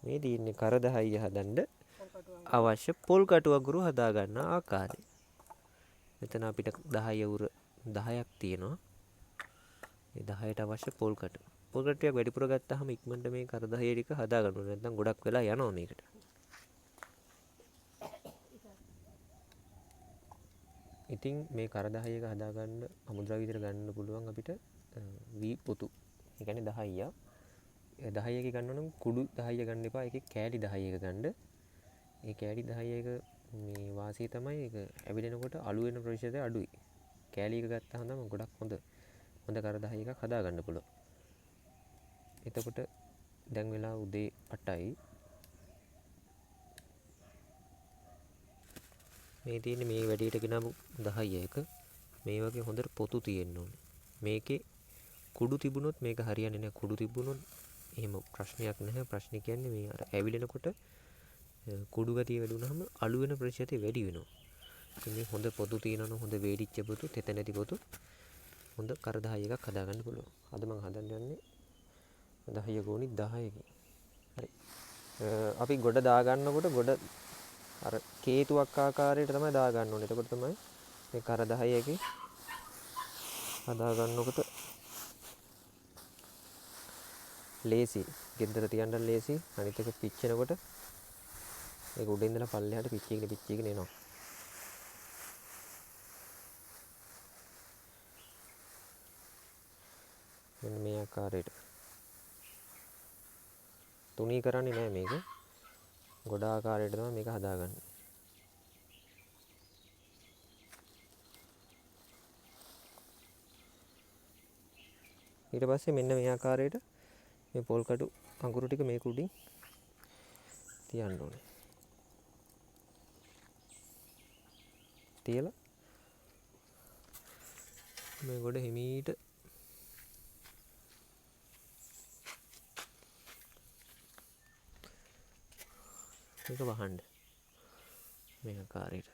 මේ තියෙන්නේ කර 10 හදන්න අවශ්‍ය පොල් කටු අඟුරු හදා ගන්න ආකාරය. මෙතන අපිට 10 උර 10ක් තියෙනවා. මේ 10ට අවශ්‍ය පොල් කටු. පොල් කටු ටික වැඩිපුර ගත්තාම ඉක්මනට මේ කර 10 ටික හදා ගන්න ඕනේ. නැත්නම් ගොඩක් වෙලා යනවා මේකට. ඉතින් මේ කර 10 එක හදා ගන්න අමුද්‍රව්‍ය විතර ගන්න පුළුවන් අපිට වී පොතු. ඒ කියන්නේ 10ක්. 10 එක ගන්න නම් කුඩු 10 ගන්න එපා. ඒකේ කෑලි 10 එක ගන්න. ඒ කෑලි 10 එක මේ වාසිය තමයි ඒක ඇවිලෙනකොට අළු වෙන ප්‍රතිශතය අඩුයි. කෑලි එක ගත්තාම තමයි ගොඩක් හොඳ කර 10 එකක් හදා ගන්න පුළුවන්. එතකොට දැන් වෙලා උදේ 8යි. මේ තියෙන්නේ මේ වැඩේට ගෙනමු 10 එක. මේ වගේ හොඳට පොතු තියෙන්න ඕනේ. මේකේ කුඩු තිබුණොත් මේක හරියන්නේ නැහැ. කුඩු තිබුණොත් එහෙම ප්‍රශ්නයක් නැහැ. ප්‍රශ්නේ කියන්නේ මේ අර ඇවිලෙනකොට කුඩු ගතිය වැඩි වුණාම අළු වෙන ප්‍රතිශතය වැඩි වෙනවා. ඉතින් මේ හොඳ පොතු තියෙනවනම් හොඳ වේදිච්ච පොතු, තෙත නැති පොතු හොඳ කර 10 එකක් හදා ගන්න පුළුවන්. අද මම හදන්න යන්නේ 10 ගෝනි 10කින්. හරි. අපි ගොඩ දා ගන්නකොට ගොඩ අර කේතුවක් ආකාරයට තමයි දා ගන්න ඕනේ. එතකොට තමයි මේ කර 10 එකේ හදා ගන්නකොට ලේසි. ගෙදර තියන්න ලේසි. අනිත් එක පිච්චෙනකොට ඒක උඩින් ඉඳලා පල්ලෙහාට පිච්චීගෙන එනවා. මෙන්න මේ ආකාරයට. තුනී කරන්නේ නැහැ මේක. ගොඩ ආකාරයට තමයි මේක හදාගන්නේ. ඊට පස්සේ මෙන්න මේ ආකාරයට මේ පොල් කටු අඟුරු ටික මේක උඩින් තියන්න ඕනේ. තියලා මේ ගොඩ හිමීට මේක වහන්න. මේ ආකාරයට.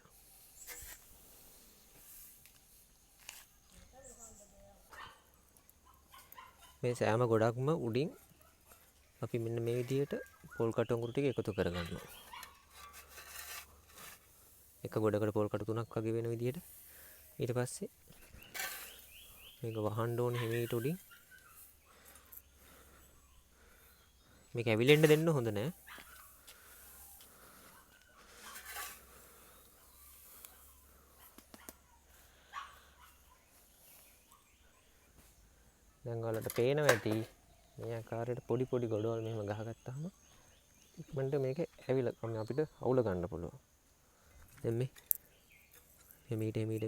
මේ සෑම ගොඩක්ම උඩින් අපි මෙන්න මේ විදිහට පොල් කටු අඟුරු ටික එකතු කරගන්නවා. එක ගොඩකට පොල් කටු 3ක් වගේ වෙන විදිහට. ඊට පස්සේ මේක වහන්න ඕනේ හිමීට උඩින්. මේක ඇවිලෙන්න දෙන්න හොඳ නෑ. දැන් ඔයාලට පේනවා ඇති මේ ආකාරයට පොඩි පොඩි ගොඩවල් මෙහෙම ගහගත්තාම ඉක්මනට මේක ඇවිල්ලා අපිට අවුල ගන්න පුළුවන්. දැන් මේ හිමීට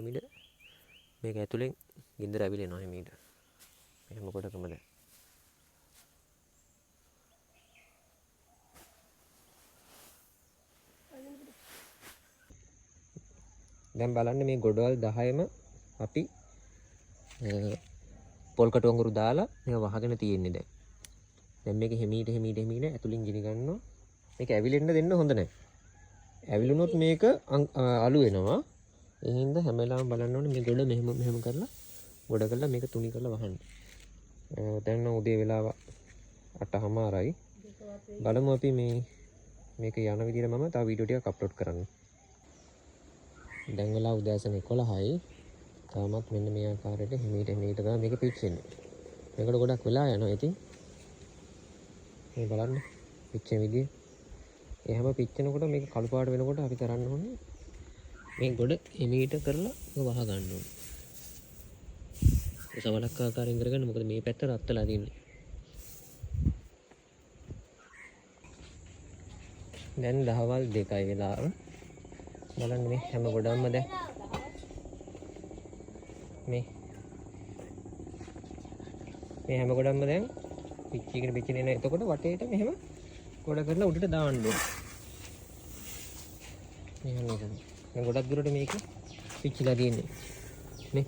මේක ඇතුලෙන් ගින්දර ඇවිලෙනවා හිමීට. මෙහෙම කොටකම දැන් බලන්න මේ ගොඩවල් 10ම අපි පොල් කටු අඟුරු දාලා මේක වහගෙන තියෙන්නේ දැන්. දැන් මේක හිමීට ඇතුලින් ගිනි ගන්නවා. මේක ඇවිලෙන්න දෙන්න හොඳ නැහැ. ඇවිලුනොත් මේක අලු වෙනවා. ඒ හින්දා හැම වෙලාවෙම බලන්න ඕනේ මේ ගොඩ මෙහෙම කරලා මේක තුනි කරලා වහන්න. දැන් නම් උදේ වෙලාව 8:00යි. බලමු අපි මේක යන විදිහට මම තව වීඩියෝ ටිකක් අප්ලෝඩ් කරන්න. දැන් වෙලාව උදෑසන 11යි. තාමත් මෙන්න මේ ආකාරයට හිමීට තමයි මේක පිච්චෙන්නේ. මේකට ගොඩක් වෙලා යනවා. ඉතින් මේ බලන්න පිච්චෙන විදිය. එහෙම පිච්චෙනකොට මේක කළු පාට වෙනකොට අපි කරන්න ඕනේ මේ ගොඩ හිමීට කරලා වහ ගන්න ඕනේ. ඒ සවලක් ආකාරයෙන් කරගන්න. මොකද මේ පැත්ත රත් වෙලා තියෙන්නේ. දැන් දහවල් 2යි වෙලාව. බලන්න මේ හැම ගොඩක්ම දැන් මේ හැම ගොඩක්ම දැන් පිච්චිගෙන එන. එතකොට වටේට මෙහෙම ගොඩ කරලා උඩට දාන්න ඕනේ. මෙහෙම තමයි. දැන් ගොඩක් දුරට මේක පිච්චිලා තියෙන්නේ. නේ?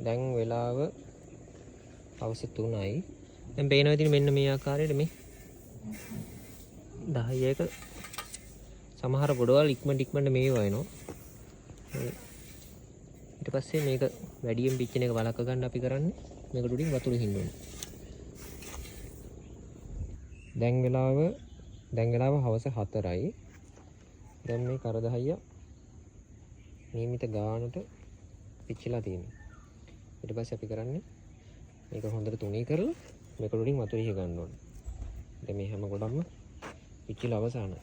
දැන් වෙලාව හවස 3යි. දැන් පේනවා ඉතින් මෙන්න මේ ආකාරයට මේ 10ක සමහර ගොඩවල් ඉක්මනට මේ වයනවා. ඊට පස්සේ මේක වැඩියෙන් පිච්චෙන එක වළක්ව ගන්න අපි කරන්නේ මේකට උඩින් වතුර හින්න ඕනේ. දැන් වෙලාව හවස 4යි. දැන් මේ කරදහයිය නියමිත ගානට පිච්චිලා තියෙනවා. ඊට පස්සේ අපි කරන්නේ මේක හොඳට තුනී කරලා මේකට උඩින් වතුර ඉහ ගන්න ඕනේ. දැන් මේ හැම කොටම පිච්චිලා අවසానයි.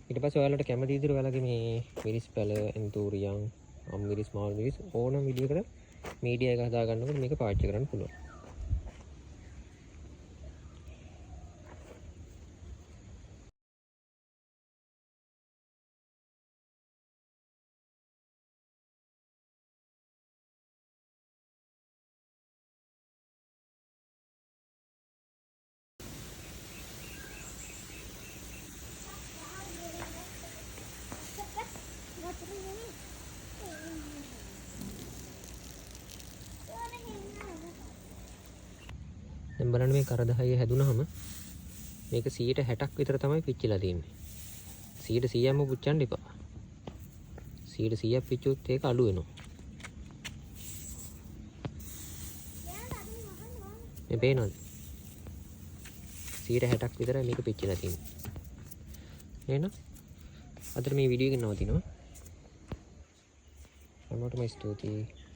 ඊට පස්සේ ඔයාලට කැමති විදිහට ඔයාලගේ මේ මිරිස් පැල, එන්තූරියම්, අම්මිරිස්, මාල් මිරිස් ඕනම විදිහකට මීඩියා එක හදා ගන්නකොට මේක පාවිච්චි කරන්න පුළුවන්. දැන් බලන්න මේ කරදහය හැදුනහම මේක 60ක් විතර තමයි පිච්චිලා තියෙන්නේ. 100%ක්ම පුච්චන්න එපා. 100%ක් පිච්චුවොත් ඒක අඩු වෙනවා. මේ පේනවද? 60ක් විතර මේක පිච්චිලා තියෙන්නේ. එහෙනම් අදට මේ වීඩියෝ එක නවතිනවා. හැමෝටම ස්තුතියි.